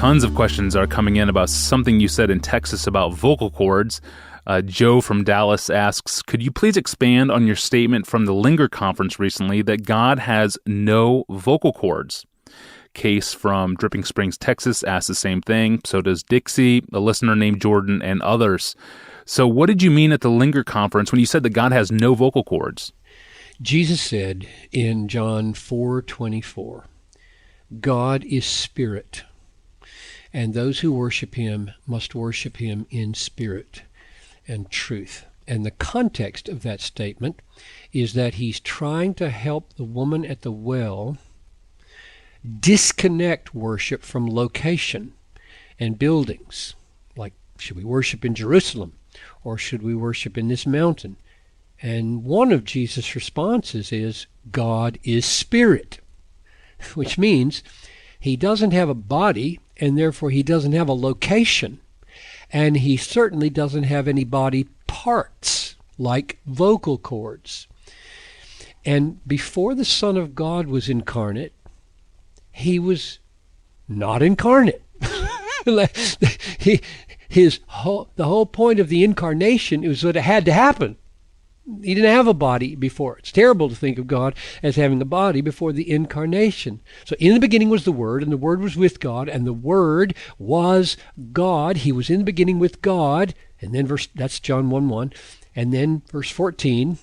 Tons of questions are coming in about something you said in Texas about vocal cords. Joe from Dallas asks, could you please expand on your statement from the Linger Conference recently that God has no vocal cords? Case from Dripping Springs, Texas asks the same thing. So does Dixie, a listener named Jordan, and others. So what did you mean at the Linger Conference when you said that God has no vocal cords? Jesus said in John 4:24, God is spirit, and those who worship him must worship him in spirit and truth. And the context of that statement is that he's trying to help the woman at the well disconnect worship from location and buildings. Like, should we worship in Jerusalem or should we worship in this mountain? And one of Jesus' responses is, God is spirit, which means he doesn't have a body, and therefore he doesn't have a location. And he certainly doesn't have any body parts, like vocal cords. And before the Son of God was incarnate, he was not incarnate. The whole point of the incarnation was that it had to happen. He didn't have a body before. It's terrible to think of God as having a body before the incarnation. So in the beginning was the Word, and the Word was with God, and the Word was God. He was in the beginning with God. And then that's John 1:1. And then verse 14,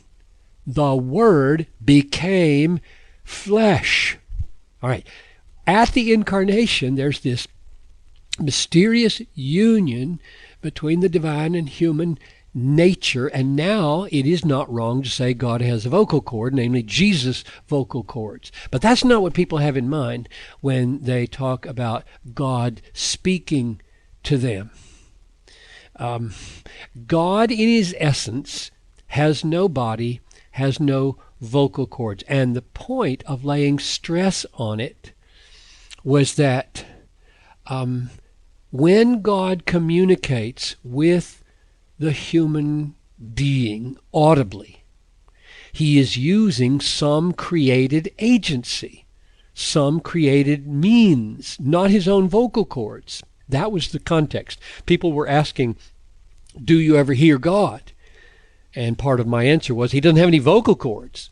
the Word became flesh. All right. At the incarnation, there's this mysterious union between the divine and human nature, and now it is not wrong to say God has a vocal cord, namely Jesus' vocal cords. But that's not what people have in mind when they talk about God speaking to them. God in his essence has no body, has no vocal cords. And the point of laying stress on it was that when God communicates with the human being audibly, he is using some created agency, some created means, not his own vocal cords. That was the context. People were asking, do you ever hear God? And part of my answer was, he doesn't have any vocal cords.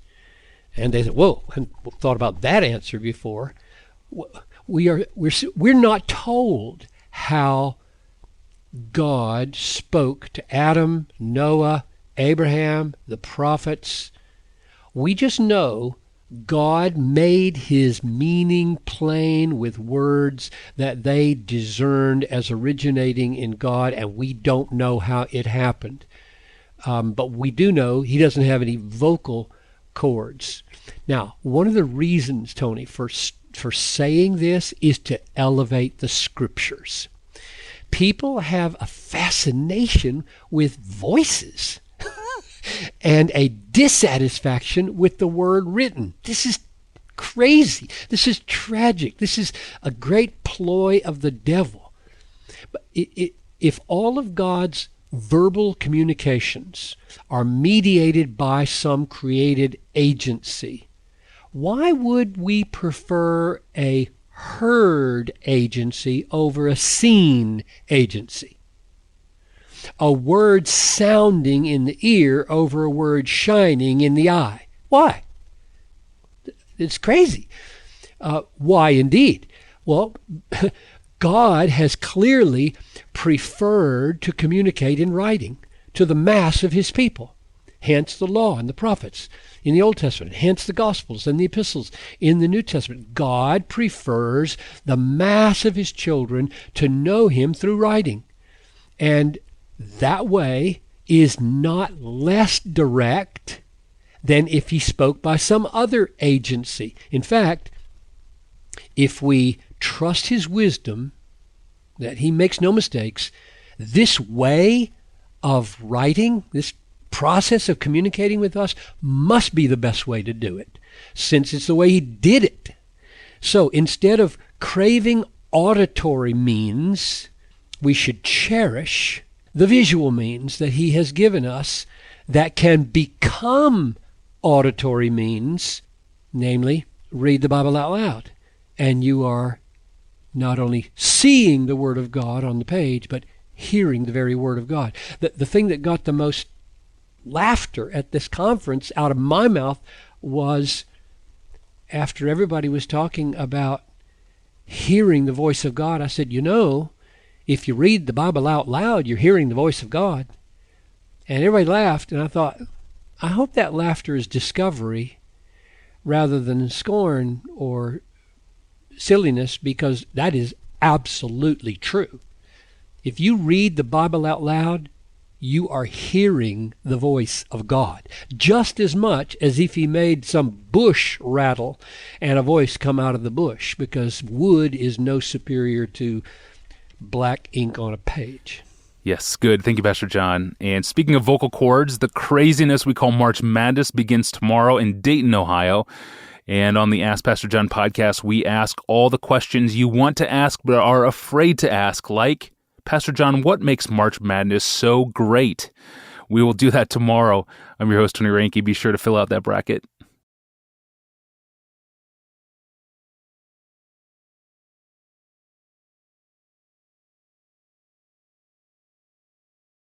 And they said, whoa, I hadn't thought about that answer before. We're not told how God spoke to Adam, Noah, Abraham, the prophets. We just know God made his meaning plain with words that they discerned as originating in God, and we don't know how it happened. But we do know he doesn't have any vocal cords. Now, one of the reasons, Tony, for saying this is to elevate the Scriptures. People have a fascination with voices and a dissatisfaction with the word written. This is crazy. This is tragic. This is a great ploy of the devil. But if all of God's verbal communications are mediated by some created agency, why would we prefer a heard agency over a seen agency? A word sounding in the ear over a word shining in the eye. Why? It's crazy. Why indeed? Well, God has clearly preferred to communicate in writing to the mass of his people. Hence the law and the prophets in the Old Testament, hence the Gospels and the epistles in the New Testament. God prefers the mass of his children to know him through writing. And that way is not less direct than if he spoke by some other agency. In fact, if we trust his wisdom, that he makes no mistakes, this way of writing, this process of communicating with us, must be the best way to do it, since it's the way he did it. So instead of craving auditory means, we should cherish the visual means that he has given us that can become auditory means, namely, read the Bible out loud, and you are not only seeing the Word of God on the page, but hearing the very Word of God. The thing that got the most laughter at this conference out of my mouth was after everybody was talking about hearing the voice of God, I said, if you read the Bible out loud, you're hearing the voice of God. And everybody laughed, and I thought, I hope that laughter is discovery rather than scorn or silliness, because that is absolutely true. If you read the Bible out loud, you are hearing the voice of God just as much as if he made some bush rattle and a voice come out of the bush, because wood is no superior to black ink on a page. Yes, good. Thank you, Pastor John. And speaking of vocal cords, the craziness we call March Madness begins tomorrow in Dayton, Ohio. And on the Ask Pastor John podcast, we ask all the questions you want to ask but are afraid to ask, like, Pastor John, what makes March Madness so great? We will do that tomorrow. I'm your host, Tony Reinke. Be sure to fill out that bracket.